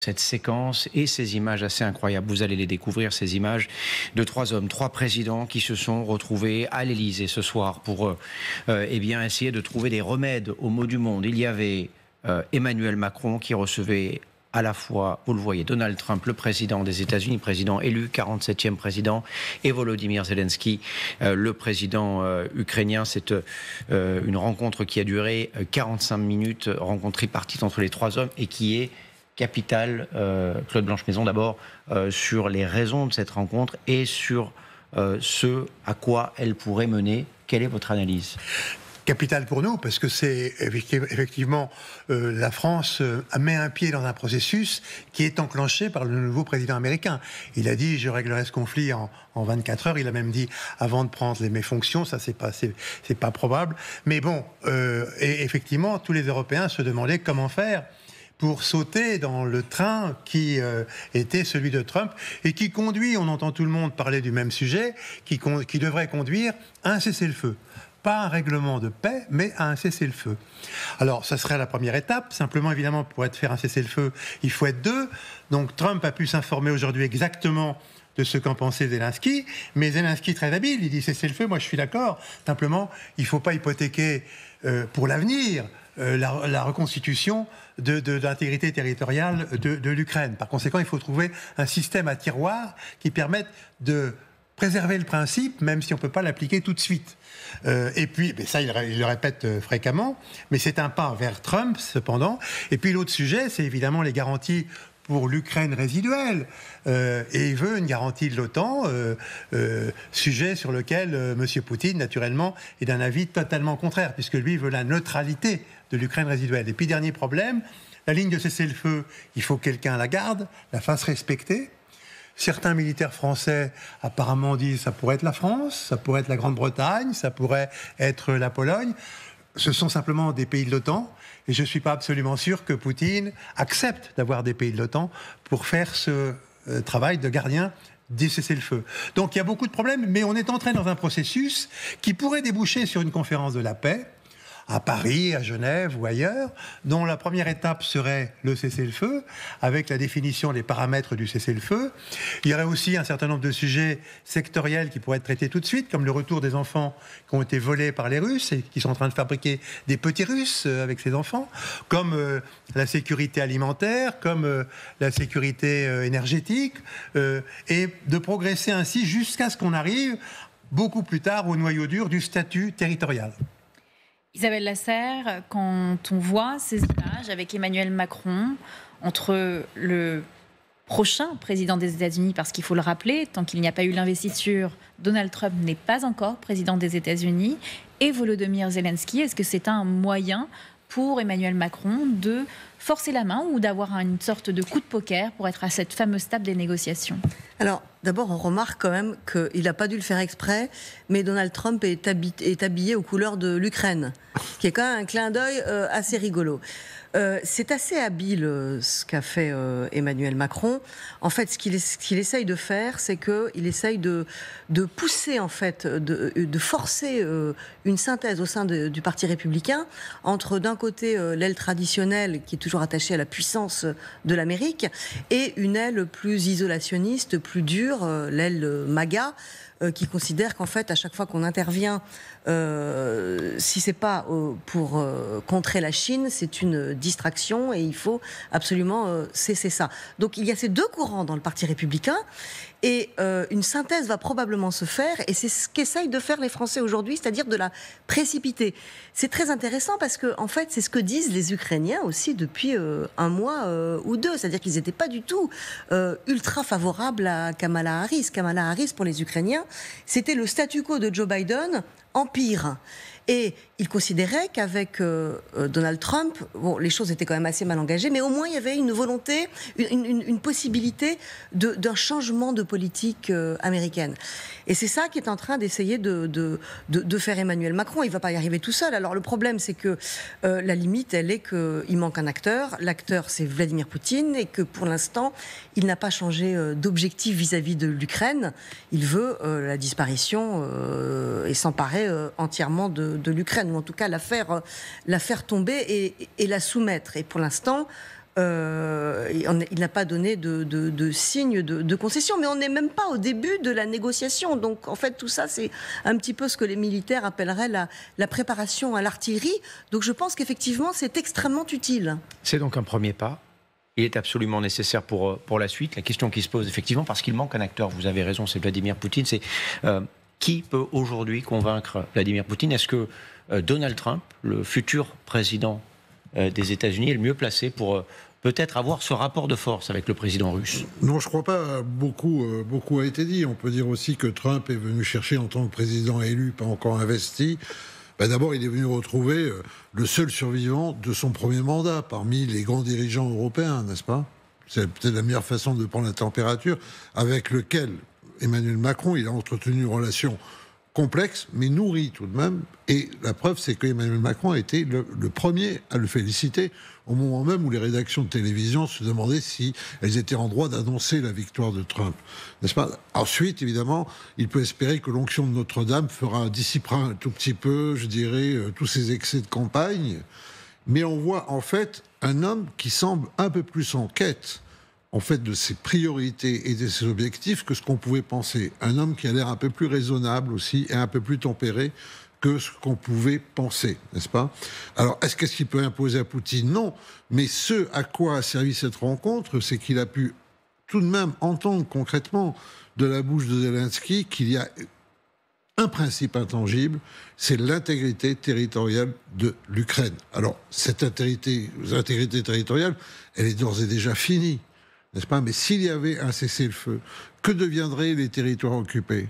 cette séquence et ces images assez incroyables. Vous allez les découvrir, ces images de 3 hommes, 3 présidents qui se sont retrouvés à l'Élysée ce soir pour essayer de trouver des remèdes aux maux du monde. Il y avait Emmanuel Macron qui recevait à la fois, vous le voyez, Donald Trump, le président des États-Unis, président élu, 47e président, et Volodymyr Zelensky, le président ukrainien. C'est une rencontre qui a duré 45 minutes, rencontre tripartite entre les 3 hommes et qui est capitale, Claude Blanche-Maison, d'abord sur les raisons de cette rencontre et sur ce à quoi elle pourrait mener. Quelle est votre analyse ? Capital pour nous, parce que c'est effectivement la France met un pied dans un processus qui est enclenché par le nouveau président américain. Il a dit je réglerai ce conflit en 24 heures. Il a même dit avant de prendre mes fonctions. Ça c'est pas probable. Mais bon, et effectivement tous les Européens se demandaient comment faire pour sauter dans le train qui était celui de Trump et qui conduit, on entend tout le monde parler du même sujet, qui devrait conduire à un cessez-le-feu. Pas un règlement de paix, mais à un cessez-le-feu. Alors, ça serait la première étape. Simplement, évidemment, pour faire un cessez-le-feu, il faut être 2. Donc, Trump a pu s'informer aujourd'hui exactement de ce qu'en pensait Zelensky. Mais Zelensky, très habile, il dit cessez-le-feu, moi je suis d'accord. Simplement, il ne faut pas hypothéquer pour l'avenir la reconstitution de l'intégrité territoriale de l'Ukraine. Par conséquent, il faut trouver un système à tiroir qui permette de préserver le principe, même si on ne peut pas l'appliquer tout de suite. Et puis, ça, il le répète fréquemment, mais c'est un pas vers Trump, cependant. Et puis, l'autre sujet, c'est évidemment les garanties pour l'Ukraine résiduelle. Et il veut une garantie de l'OTAN, sujet sur lequel M. Poutine, naturellement, est d'un avis totalement contraire, puisque lui veut la neutralité de l'Ukraine résiduelle. Et puis, dernier problème, la ligne de cessez-le-feu, il faut que quelqu'un la garde, la fasse respecter. Certains militaires français apparemment disent ça pourrait être la France, ça pourrait être la Grande-Bretagne, ça pourrait être la Pologne. Ce sont simplement des pays de l'OTAN et je ne suis pas absolument sûr que Poutine accepte d'avoir des pays de l'OTAN pour faire ce travail de gardien du cessez-le-feu. Donc il y a beaucoup de problèmes, mais on est entré dans un processus qui pourrait déboucher sur une conférence de la paix à Paris, à Genève ou ailleurs, dont la première étape serait le cessez-le-feu, avec la définition des paramètres du cessez-le-feu. Il y aurait aussi un certain nombre de sujets sectoriels qui pourraient être traités tout de suite, comme le retour des enfants qui ont été volés par les Russes et qui sont en train de fabriquer des petits Russes avec ces enfants, comme la sécurité alimentaire, comme la sécurité énergétique, et de progresser ainsi jusqu'à ce qu'on arrive beaucoup plus tard au noyau dur du statut territorial. Isabelle Lasserre, quand on voit ces images avec Emmanuel Macron, entre le prochain président des États-Unis, parce qu'il faut le rappeler, tant qu'il n'y a pas eu l'investiture, Donald Trump n'est pas encore président des États-Unis, et Volodymyr Zelensky, est-ce que c'est un moyen pour Emmanuel Macron de forcer la main ou d'avoir une sorte de coup de poker pour être à cette fameuse table des négociations ? Alors, d'abord, on remarque quand même qu'il n'a pas dû le faire exprès, mais Donald Trump est habillé aux couleurs de l'Ukraine, qui est quand même un clin d'œil assez rigolo. C'est assez habile ce qu'a fait Emmanuel Macron. En fait, ce qu'il essaye de faire, c'est qu'il essaye de pousser, en fait, de forcer une synthèse au sein du Parti républicain entre, d'un côté, l'aile traditionnelle, qui est toujours attachée à la puissance de l'Amérique, et une aile plus isolationniste, plus dure, l'aile MAGA, qui considère qu'en fait, à chaque fois qu'on intervient, si c'est pas pour contrer la Chine, c'est une distraction et il faut absolument cesser ça. Donc il y a ces deux courants dans le Parti républicain et une synthèse va probablement se faire et c'est ce qu'essayent de faire les Français aujourd'hui, c'est-à-dire de la précipiter. C'est très intéressant parce que en fait, c'est ce que disent les Ukrainiens aussi depuis un mois ou deux, c'est-à-dire qu'ils n'étaient pas du tout ultra favorables à Kamala Harris. Kamala Harris, pour les Ukrainiens, c'était le statu quo de Joe Biden en pire. Et il considérait qu'avec Donald Trump, bon, les choses étaient quand même assez mal engagées, mais au moins il y avait une volonté, une possibilité d'un changement de politique américaine. Et c'est ça qui est en train d'essayer de faire Emmanuel Macron. Il ne va pas y arriver tout seul. Alors le problème, c'est que la limite, elle est qu'il manque un acteur. L'acteur, c'est Vladimir Poutine, et que pour l'instant, il n'a pas changé d'objectif vis-à-vis de l'Ukraine. Il veut la disparition et s'emparer entièrement de l'Ukraine, ou en tout cas la faire tomber et la soumettre. Et pour l'instant, il n'a pas donné de signe de concession. Mais on n'est même pas au début de la négociation. Donc, en fait, tout ça, c'est un petit peu ce que les militaires appelleraient la préparation à l'artillerie. Donc, je pense qu'effectivement, c'est extrêmement utile. C'est donc un premier pas. Il est absolument nécessaire pour la suite. La question qui se pose, effectivement, parce qu'il manque un acteur, vous avez raison, c'est Vladimir Poutine, c'est qui peut aujourd'hui convaincre Vladimir Poutine? Est-ce que Donald Trump, le futur président des États-Unis, est le mieux placé pour peut-être avoir ce rapport de force avec le président russe? Non, je ne crois pas. Beaucoup a été dit. On peut dire aussi que Trump est venu chercher en tant que président élu, pas encore investi. D'abord, il est venu retrouver le seul survivant de son premier mandat parmi les grands dirigeants européens, n'est-ce pas? C'est peut-être la meilleure façon de prendre la température, avec lequel Emmanuel Macron, il a entretenu une relation complexe, mais nourrie tout de même. Et la preuve, c'est qu'Emmanuel Macron a été le premier à le féliciter, au moment même où les rédactions de télévision se demandaient si elles étaient en droit d'annoncer la victoire de Trump. N'est-ce pas? Ensuite, évidemment, il peut espérer que l'onction de Notre-Dame dissipera un tout petit peu, je dirais, tous ces excès de campagne. Mais on voit, en fait, un homme qui semble un peu plus en quête, en fait, de ses priorités et de ses objectifs que ce qu'on pouvait penser. Un homme qui a l'air un peu plus raisonnable aussi et un peu plus tempéré que ce qu'on pouvait penser, n'est-ce pas? Alors, qu'est-ce qu'il peut imposer à Poutine? Non. Mais ce à quoi a servi cette rencontre, c'est qu'il a pu tout de même entendre concrètement de la bouche de Zelensky qu'il y a un principe intangible, c'est l'intégrité territoriale de l'Ukraine. Alors, cette intégrité territoriale, elle est d'ores et déjà finie, n'est-ce pas? Mais s'il y avait un cessez-le-feu, que deviendraient les territoires occupés?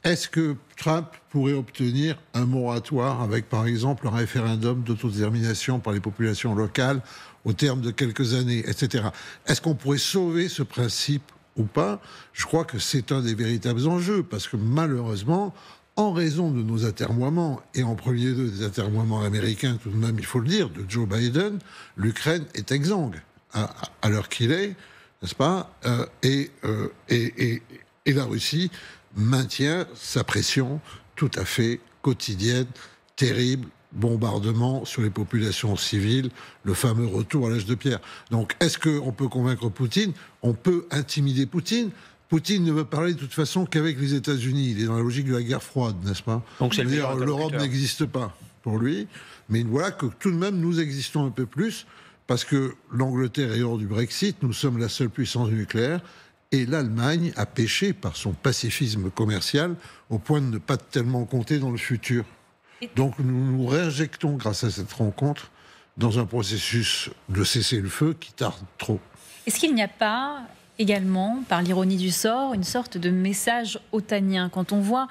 Est-ce que Trump pourrait obtenir un moratoire avec, par exemple, un référendum d'autodétermination par les populations locales au terme de quelques années, etc. Est-ce qu'on pourrait sauver ce principe ou pas? Je crois que c'est un des véritables enjeux, parce que malheureusement, en raison de nos atermoiements, et en premier lieu des atermoiements américains, tout de même, il faut le dire, de Joe Biden, l'Ukraine est exsangue à l'heure qu'il est, n'est-ce pas? Et la Russie maintient sa pression tout à fait quotidienne, terrible, bombardement sur les populations civiles, le fameux retour à l'âge de pierre. Donc, est-ce qu'on peut convaincre Poutine? On peut intimider Poutine. Poutine ne veut parler de toute façon qu'avec les États-Unis. Il est dans la logique de la guerre froide, n'est-ce pas? Donc, c'est l'Europe n'existe pas pour lui. Mais voilà que tout de même, nous existons un peu plus, parce que l'Angleterre est hors du Brexit, nous sommes la seule puissance nucléaire, et l'Allemagne a péché par son pacifisme commercial au point de ne pas tellement compter dans le futur. Donc nous nous réinjectons, grâce à cette rencontre, dans un processus de cessez-le-feu qui tarde trop. Est-ce qu'il n'y a pas également, par l'ironie du sort, une sorte de message otanien quand on voit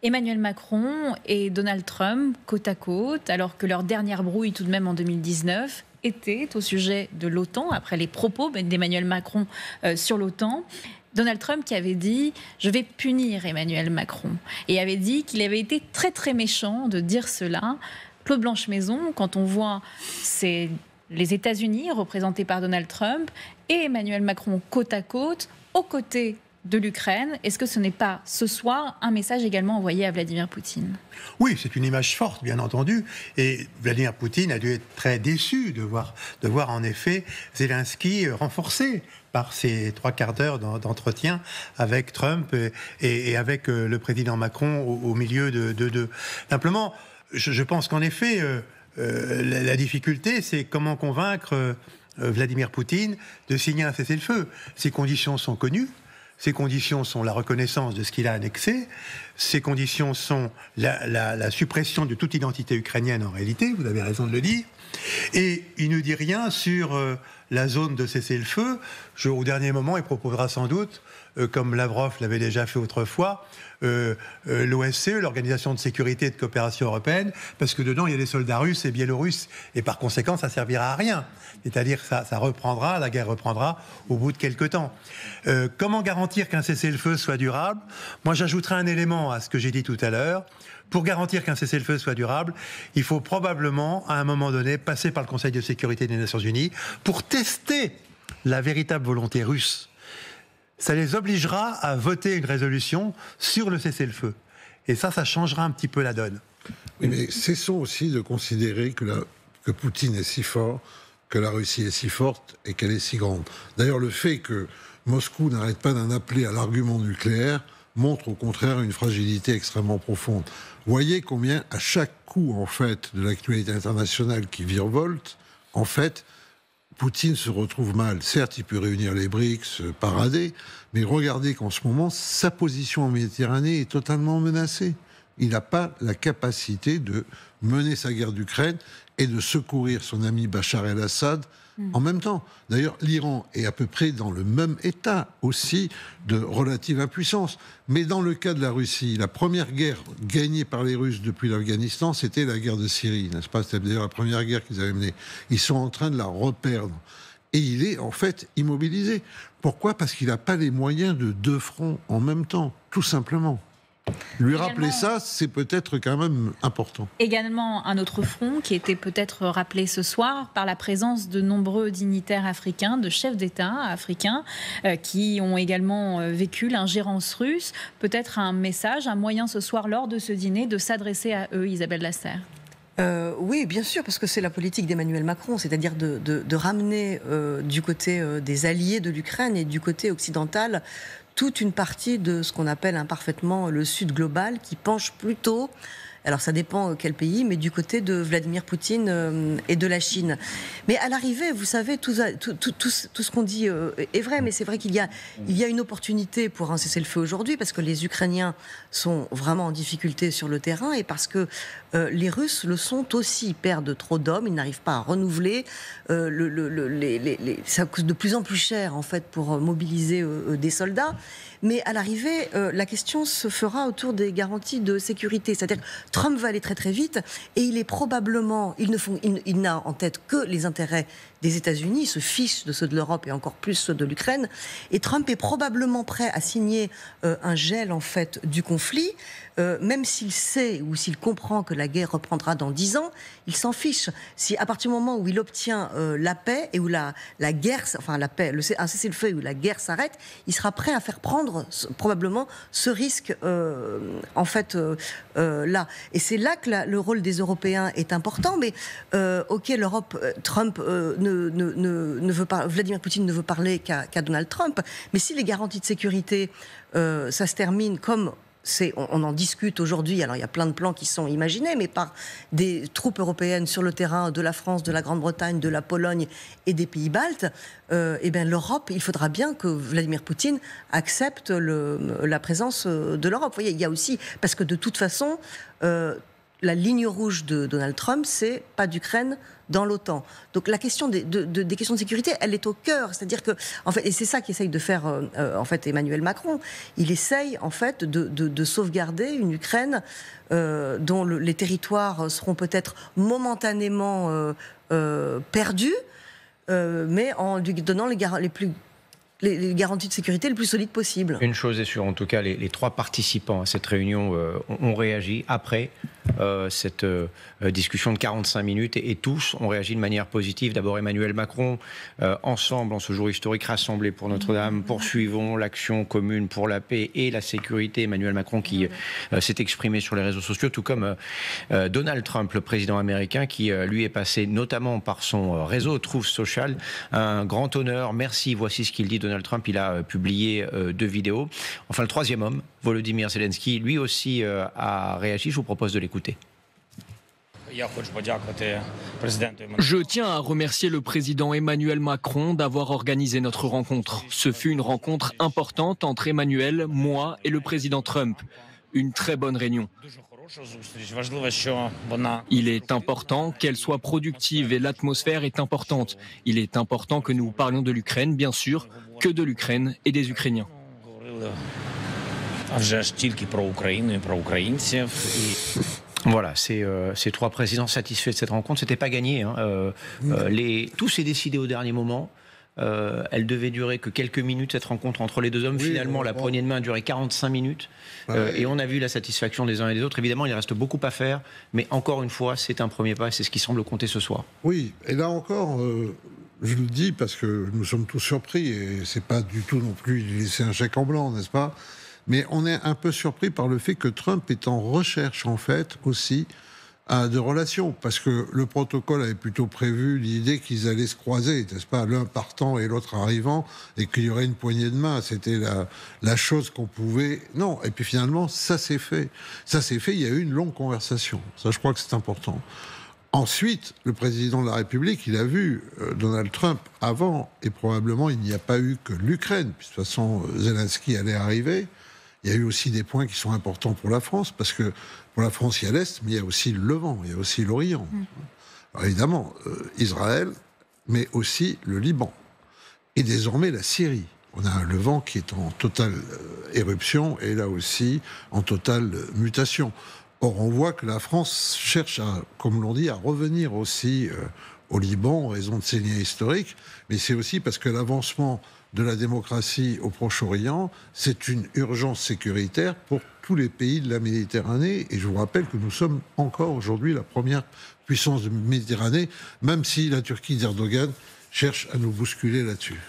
Emmanuel Macron et Donald Trump côte à côte, alors que leur dernière brouille tout de même en 2019 était au sujet de l'OTAN, après les propos d'Emmanuel Macron sur l'OTAN. Donald Trump qui avait dit « je vais punir Emmanuel Macron » et avait dit qu'il avait été très très méchant de dire cela. Claude Blanche-Maison, quand on voit les États-Unis représentés par Donald Trump et Emmanuel Macron côte à côte, aux côtés de l'Ukraine, est-ce que ce n'est pas ce soir un message également envoyé à Vladimir Poutine? Oui, c'est une image forte, bien entendu. Et Vladimir Poutine a dû être très déçu de voir en effet Zelensky renforcé par ces 3/4 d'heure d'entretien avec Trump et avec le président Macron au milieu de. Simplement, je pense qu'en effet, la difficulté, c'est comment convaincre Vladimir Poutine de signer un cessez-le-feu. Ces conditions sont connues. Ces conditions sont la reconnaissance de ce qu'il a annexé. Ces conditions sont la suppression de toute identité ukrainienne en réalité, vous avez raison de le dire. Et il ne dit rien sur la zone de cessez-le-feu. Au dernier moment, il proposera sans doute, comme Lavrov l'avait déjà fait autrefois, l'OSCE, l'Organisation de sécurité et de coopération européenne, parce que dedans, il y a des soldats russes et biélorusses. Et par conséquent, ça ne servira à rien. C'est-à-dire que ça reprendra, la guerre reprendra au bout de quelques temps. Comment garantir qu'un cessez-le-feu soit durable? Moi, j'ajouterai un élément à ce que j'ai dit tout à l'heure. Pour garantir qu'un cessez-le-feu soit durable, il faut probablement, à un moment donné, passer par le Conseil de sécurité des Nations Unies pour tester la véritable volonté russe. Ça les obligera à voter une résolution sur le cessez-le-feu. Et ça changera un petit peu la donne. Oui, mais cessons aussi de considérer que Poutine est si fort que la Russie est si forte et qu'elle est si grande. D'ailleurs, le fait que Moscou n'arrête pas d'en appeler à l'argument nucléaire montre au contraire une fragilité extrêmement profonde. Voyez combien, à chaque coup, en fait, de l'actualité internationale qui virevolte, en fait, Poutine se retrouve mal. Certes, il peut réunir les BRICS, parader, mais regardez qu'en ce moment, sa position en Méditerranée est totalement menacée. Il n'a pas la capacité de mener sa guerre d'Ukraine et de secourir son ami Bachar el-Assad en même temps. D'ailleurs, l'Iran est à peu près dans le même état aussi de relative impuissance. Mais dans le cas de la Russie, la première guerre gagnée par les Russes depuis l'Afghanistan, c'était la guerre de Syrie, n'est-ce pas? C'était d'ailleurs la première guerre qu'ils avaient menée. Ils sont en train de la reperdre. Et il est en fait immobilisé. Pourquoi? Parce qu'il n'a pas les moyens de 2 fronts en même temps, tout simplement. Lui rappeler ça, c'est peut-être quand même important. Également, un autre front qui était peut-être rappelé ce soir par la présence de nombreux dignitaires africains, de chefs d'État africains, qui ont également vécu l'ingérence russe. Peut-être un message, un moyen ce soir, lors de ce dîner, de s'adresser à eux, Isabelle Lasserre. Oui, bien sûr, parce que c'est la politique d'Emmanuel Macron, c'est-à-dire de ramener du côté des alliés de l'Ukraine et du côté occidental toute une partie de ce qu'on appelle imparfaitement le Sud global, qui penche plutôt, alors ça dépend quel pays, mais du côté de Vladimir Poutine et de la Chine. Mais à l'arrivée, vous savez, tout ce qu'on dit est vrai, mais c'est vrai qu'il y a une opportunité pour un cessez-le-feu aujourd'hui, parce que les Ukrainiens sont vraiment en difficulté sur le terrain, et parce que les Russes le sont aussi. Ils perdent trop d'hommes, ils n'arrivent pas à renouveler. Ça coûte de plus en plus cher, en fait, pour mobiliser des soldats. Mais à l'arrivée, la question se fera autour des garanties de sécurité. C'est-à-dire que Trump va aller très très vite et il est probablement, il n'a en tête que les intérêts des États-Unis, il se fiche de ceux de l'Europe et encore plus ceux de l'Ukraine. Et Trump est probablement prêt à signer un gel en fait du conflit, même s'il sait ou s'il comprend que la guerre reprendra dans 10 ans, il s'en fiche. Si à partir du moment où il obtient la paix et où la guerre, enfin la paix, un cessez-le-feu et où la guerre s'arrête, il sera prêt à faire prendre probablement ce risque en fait là. Et c'est là que le rôle des Européens est important. Mais ok, l'Europe, Trump ne veut pas, Vladimir Poutine ne veut parler qu'à Donald Trump. Mais si les garanties de sécurité, ça se termine comme on en discute aujourd'hui, alors il y a plein de plans qui sont imaginés, mais par des troupes européennes sur le terrain de la France, de la Grande-Bretagne, de la Pologne et des pays baltes, eh bien l'Europe, il faudra bien que Vladimir Poutine accepte la présence de l'Europe. Vous voyez, il y a aussi, parce que de toute façon, la ligne rouge de Donald Trump, c'est pas d'Ukraine dans l'OTAN. Donc la question des questions de sécurité, elle est au cœur. C'est-à-dire que, en fait, et c'est ça qu'essaye de faire en fait Emmanuel Macron. Il essaye en fait de sauvegarder une Ukraine dont les territoires seront peut-être momentanément perdus, mais en lui donnant les garanties de sécurité les plus solides possibles. Une chose est sûre, en tout cas, les 3 participants à cette réunion ont réagi après cette discussion de 45 minutes et tous ont réagi de manière positive. D'abord Emmanuel Macron, ensemble en ce jour historique rassemblés pour Notre-Dame, poursuivons l'action commune pour la paix et la sécurité. Emmanuel Macron qui s'est exprimé sur les réseaux sociaux, tout comme Donald Trump, le président américain, qui lui est passé notamment par son réseau Truth Social. Un grand honneur, merci, voici ce qu'il dit Donald Trump. Il a publié 2 vidéos. Enfin, le 3e homme, Volodymyr Zelensky, lui aussi a réagi. Je vous propose de l'écouter. Je tiens à remercier le président Emmanuel Macron d'avoir organisé notre rencontre. Ce fut une rencontre importante entre Emmanuel, moi et le président Trump. Une très bonne réunion. Il est important qu'elle soit productive et l'atmosphère est importante. Il est important que nous parlions de l'Ukraine, bien sûr, que de l'Ukraine et des Ukrainiens. Voilà, ces 3 présidents satisfaits de cette rencontre. C'était pas gagné. Tout s'est décidé au dernier moment. Elle devait durer que quelques minutes, cette rencontre entre les 2 hommes. Finalement, la poignée de main a duré 45 minutes. Et on a vu la satisfaction des uns et des autres. Évidemment, il reste beaucoup à faire. Mais encore une fois, c'est un premier pas. C'est ce qui semble compter ce soir. Oui, et là encore, je le dis parce que nous sommes tous surpris. Et c'est pas du tout non plus laisser un chèque en blanc, n'est-ce pas? Mais on est un peu surpris par le fait que Trump est en recherche, en fait, aussi, de relations, parce que le protocole avait plutôt prévu l'idée qu'ils allaient se croiser, n'est-ce pas, l'un partant et l'autre arrivant, et qu'il y aurait une poignée de main. C'était la chose qu'on pouvait... Non, et puis finalement, ça s'est fait. Ça s'est fait, il y a eu une longue conversation. Ça, je crois que c'est important. Ensuite, le président de la République, il a vu Donald Trump avant, et probablement il n'y a pas eu que l'Ukraine, puis de toute façon, Zelensky allait arriver. Il y a eu aussi des points qui sont importants pour la France, parce que pour la France, il y a l'Est, mais il y a aussi le Levant, il y a aussi l'Orient. Alors évidemment, Israël, mais aussi le Liban. Et désormais, la Syrie. On a un Levant qui est en totale éruption, et là aussi, en totale mutation. Or, on voit que la France cherche, comme l'on dit, à revenir aussi au Liban en raison de ses liens historiques, mais c'est aussi parce que l'avancement de la démocratie au Proche-Orient, c'est une urgence sécuritaire pour tous les pays de la Méditerranée. Et je vous rappelle que nous sommes encore aujourd'hui la première puissance de Méditerranée, même si la Turquie d'Erdogan cherche à nous bousculer là-dessus.